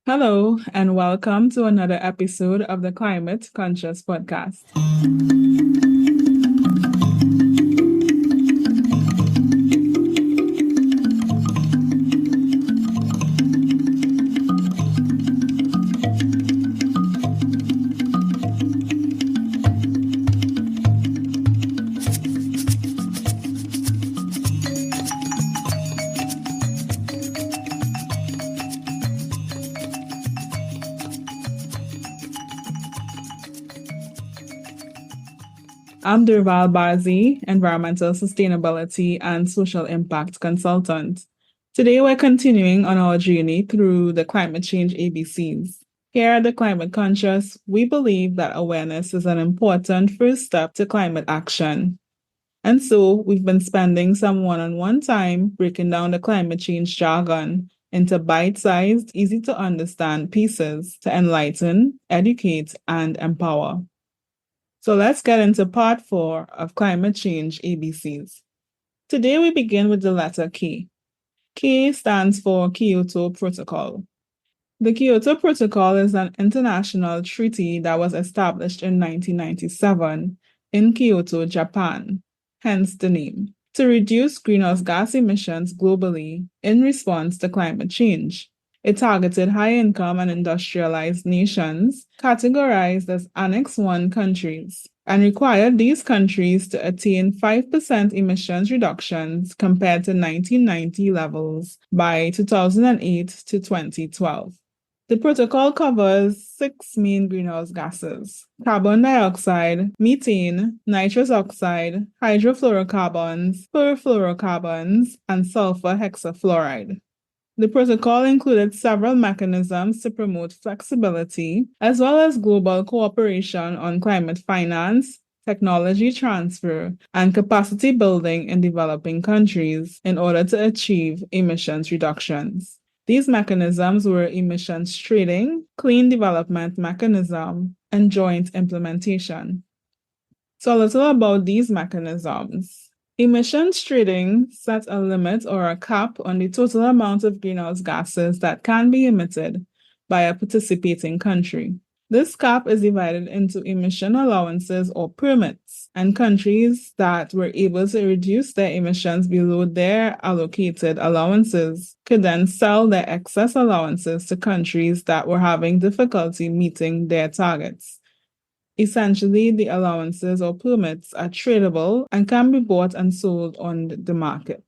Hello, and welcome to another episode of the Climate Conscious Podcast. I'm Derval Barzey, Environmental Sustainability and Social Impact Consultant. Today, we're continuing on our journey through the climate change ABCs. Here at the Climate Conscious, we believe that awareness is an important first step to climate action. And so, we've been spending some one-on-one time breaking down the climate change jargon into bite-sized, easy-to-understand pieces to enlighten, educate, and empower. So let's get into part 4 of climate change ABCs. Today we begin with the letter K. K stands for Kyoto Protocol. The Kyoto Protocol is an international treaty that was established in 1997 in Kyoto, Japan, hence the name, to reduce greenhouse gas emissions globally in response to climate change. It targeted high-income and industrialized nations, categorized as Annex I countries, and required these countries to attain 5% emissions reductions compared to 1990 levels by 2008 to 2012. The protocol covers 6 main greenhouse gases: carbon dioxide, methane, nitrous oxide, hydrofluorocarbons, perfluorocarbons, and sulfur hexafluoride. The protocol included several mechanisms to promote flexibility, as well as global cooperation on climate finance, technology transfer, and capacity building in developing countries in order to achieve emissions reductions. These mechanisms were emissions trading, clean development mechanism, and joint implementation. So a little about these mechanisms. Emissions trading sets a limit or a cap on the total amount of greenhouse gases that can be emitted by a participating country. This cap is divided into emission allowances or permits, and countries that were able to reduce their emissions below their allocated allowances could then sell their excess allowances to countries that were having difficulty meeting their targets. Essentially, the allowances or permits are tradable and can be bought and sold on the market.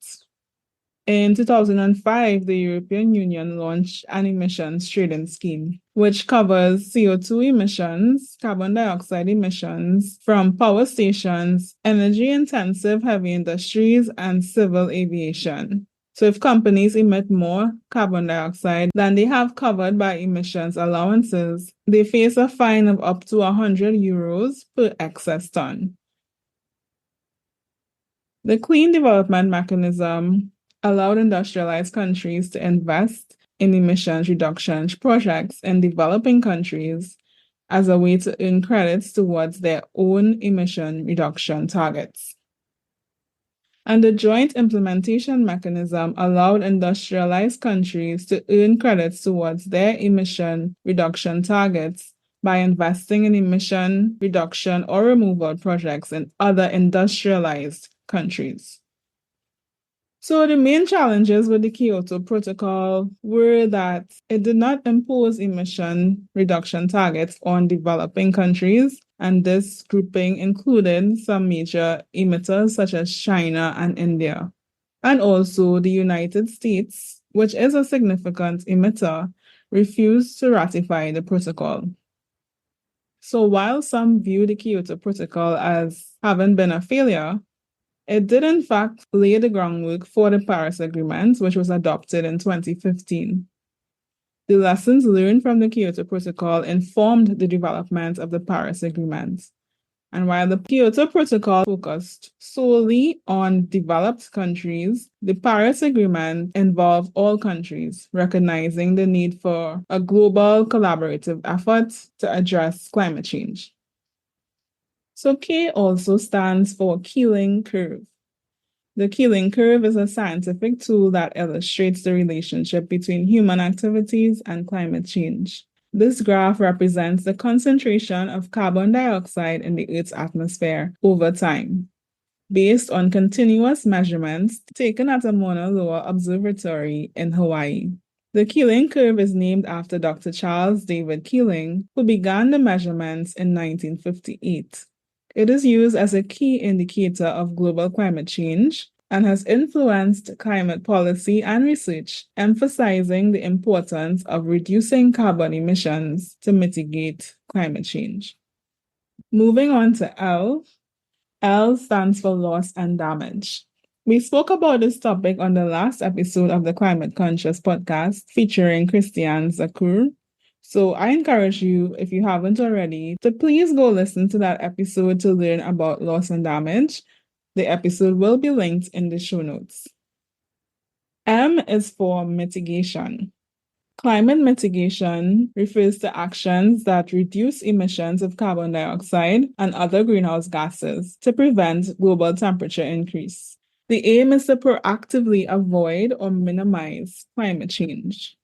In 2005, the European Union launched an emissions trading scheme, which covers CO2 emissions, carbon dioxide emissions from power stations, energy-intensive heavy industries, and civil aviation. So if companies emit more carbon dioxide than they have covered by emissions allowances, they face a fine of up to €100 per excess ton. The Clean Development Mechanism allowed industrialized countries to invest in emissions reduction projects in developing countries as a way to earn credits towards their own emission reduction targets. And the Joint Implementation Mechanism allowed industrialized countries to earn credits towards their emission reduction targets by investing in emission reduction or removal projects in other industrialized countries. So the main challenges with the Kyoto Protocol were that it did not impose emission reduction targets on developing countries, and this grouping included some major emitters such as China and India. And also the United States, which is a significant emitter, refused to ratify the protocol. So while some view the Kyoto Protocol as having been a failure, it did in fact lay the groundwork for the Paris Agreement, which was adopted in 2015. The lessons learned from the Kyoto Protocol informed the development of the Paris Agreement. And while the Kyoto Protocol focused solely on developed countries, the Paris Agreement involved all countries, recognizing the need for a global collaborative effort to address climate change. So K also stands for Keeling Curve. The Keeling Curve is a scientific tool that illustrates the relationship between human activities and climate change. This graph represents the concentration of carbon dioxide in the Earth's atmosphere over time, based on continuous measurements taken at a Mauna Loa Observatory in Hawaii. The Keeling Curve is named after Dr. Charles David Keeling, who began the measurements in 1958. It is used as a key indicator of global climate change and has influenced climate policy and research, emphasizing the importance of reducing carbon emissions to mitigate climate change. Moving on to L. L stands for loss and damage. We spoke about this topic on the last episode of the Climate Conscious podcast featuring Christianne Zakour. So I encourage you, if you haven't already, to please go listen to that episode to learn about loss and damage. The episode will be linked in the show notes. M is for mitigation. Climate mitigation refers to actions that reduce emissions of carbon dioxide and other greenhouse gases to prevent global temperature increase. The aim is to proactively avoid or minimize climate change.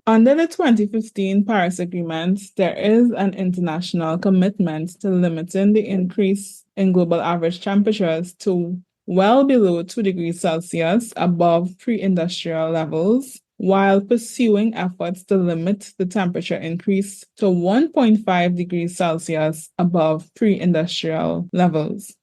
Under the 2015 Paris Agreement, there is an international commitment to limiting the increase in global average temperatures to well below 2 degrees Celsius above pre-industrial levels, while pursuing efforts to limit the temperature increase to 1.5 degrees Celsius above pre-industrial levels.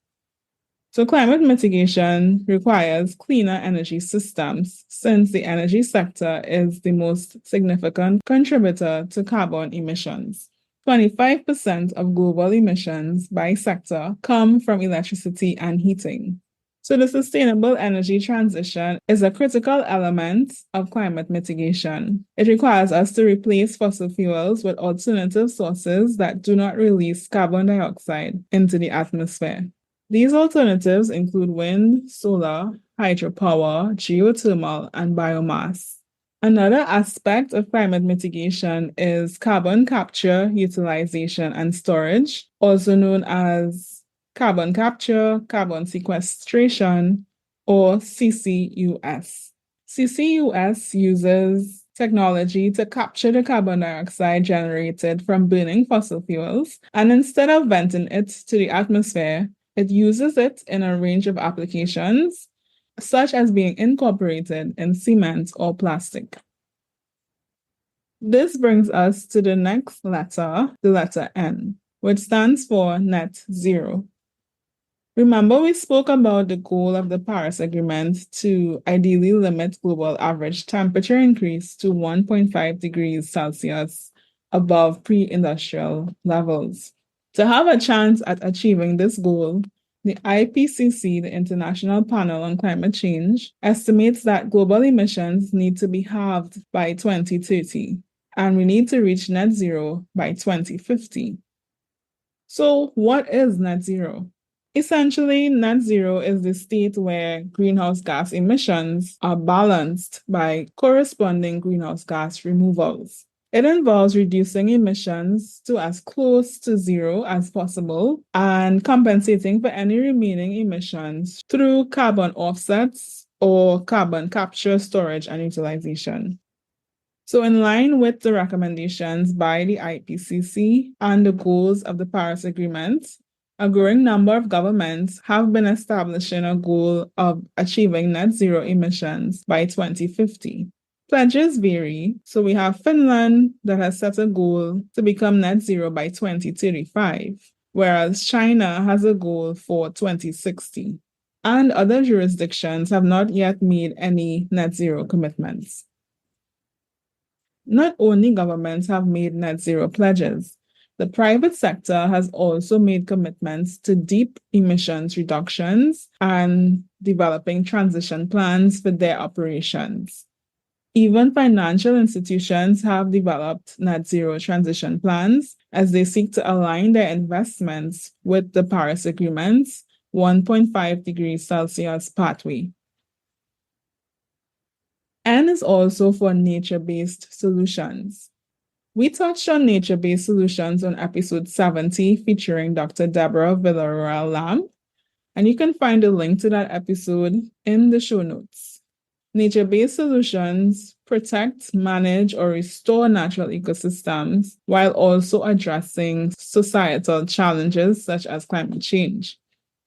So climate mitigation requires cleaner energy systems, since the energy sector is the most significant contributor to carbon emissions. 25% of global emissions by sector come from electricity and heating. So the sustainable energy transition is a critical element of climate mitigation. It requires us to replace fossil fuels with alternative sources that do not release carbon dioxide into the atmosphere. These alternatives include wind, solar, hydropower, geothermal, and biomass. Another aspect of climate mitigation is carbon capture, utilization, and storage, also known as carbon capture, carbon sequestration, or CCUS. CCUS uses technology to capture the carbon dioxide generated from burning fossil fuels, and instead of venting it to the atmosphere, it uses it in a range of applications, such as being incorporated in cement or plastic. This brings us to the next letter, the letter N, which stands for net zero. Remember, we spoke about the goal of the Paris Agreement to ideally limit global average temperature increase to 1.5 degrees Celsius above pre-industrial levels. To have a chance at achieving this goal, the IPCC, the International Panel on Climate Change, estimates that global emissions need to be halved by 2030, and we need to reach net zero by 2050. So, what is net zero? Essentially, net zero is the state where greenhouse gas emissions are balanced by corresponding greenhouse gas removals. It involves reducing emissions to as close to zero as possible and compensating for any remaining emissions through carbon offsets or carbon capture, storage, and utilization. So in line with the recommendations by the IPCC and the goals of the Paris Agreement, a growing number of governments have been establishing a goal of achieving net zero emissions by 2050. Pledges vary, so we have Finland that has set a goal to become net zero by 2035, whereas China has a goal for 2060. And other jurisdictions have not yet made any net zero commitments. Not only governments have made net zero pledges, the private sector has also made commitments to deep emissions reductions and developing transition plans for their operations. Even financial institutions have developed net zero transition plans as they seek to align their investments with the Paris Agreement's 1.5 degrees Celsius pathway. N is also for nature-based solutions. We touched on nature-based solutions on episode 70 featuring Dr. Deborah Villarreal Lamb. And you can find a link to that episode in the show notes. Nature-based solutions protect, manage, or restore natural ecosystems while also addressing societal challenges such as climate change.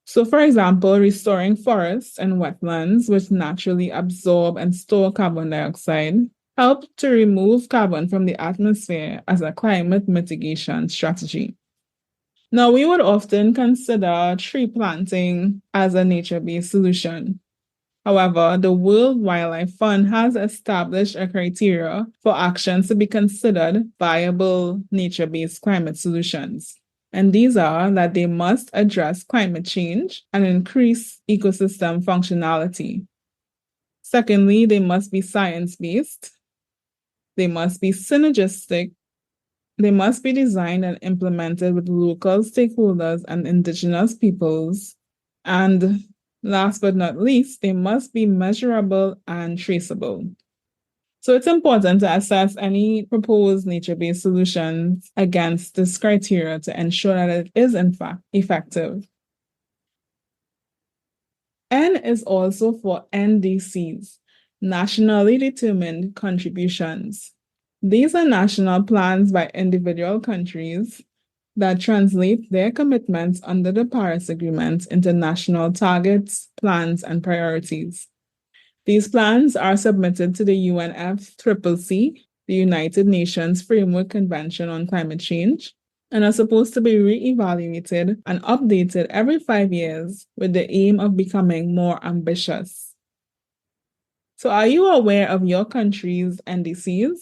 So, for example, restoring forests and wetlands, which naturally absorb and store carbon dioxide, help to remove carbon from the atmosphere as a climate mitigation strategy. Now, we would often consider tree planting as a nature-based solution. However, the World Wildlife Fund has established a criteria for actions to be considered viable nature-based climate solutions. And these are that they must address climate change and increase ecosystem functionality. Secondly, they must be science-based. They must be synergistic. They must be designed and implemented with local stakeholders and indigenous peoples. And last but not least, they must be measurable and traceable. So it's important to assess any proposed nature-based solutions against this criteria to ensure that it is in fact effective. N is also for NDCs, nationally determined contributions. These are national plans by individual countries that translate their commitments under the Paris Agreement into national targets, plans, and priorities. These plans are submitted to the UNFCCC, the United Nations Framework Convention on Climate Change, and are supposed to be re-evaluated and updated every 5 years with the aim of becoming more ambitious. So are you aware of your country's NDCs?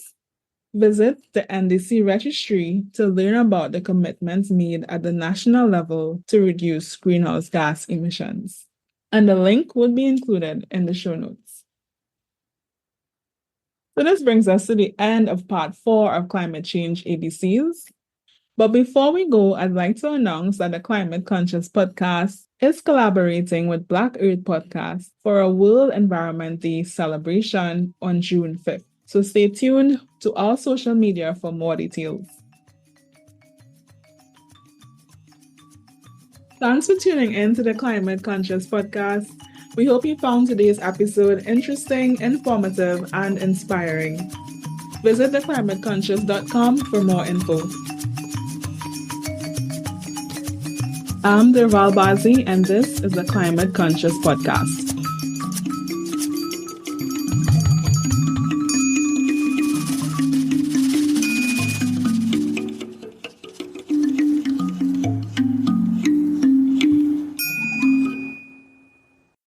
Visit the NDC registry to learn about the commitments made at the national level to reduce greenhouse gas emissions. And the link would be included in the show notes. So this brings us to the end of part 4 of Climate Change ABCs. But before we go, I'd like to announce that the Climate Conscious Podcast is collaborating with Black Earth Podcast for a World Environment Day celebration on June 5th. So stay tuned to our social media for more details. Thanks for tuning in to the Climate Conscious Podcast. We hope you found today's episode interesting, informative, and inspiring. Visit theclimateconscious.com for more info. I'm Derval Barzey, and this is the Climate Conscious Podcast.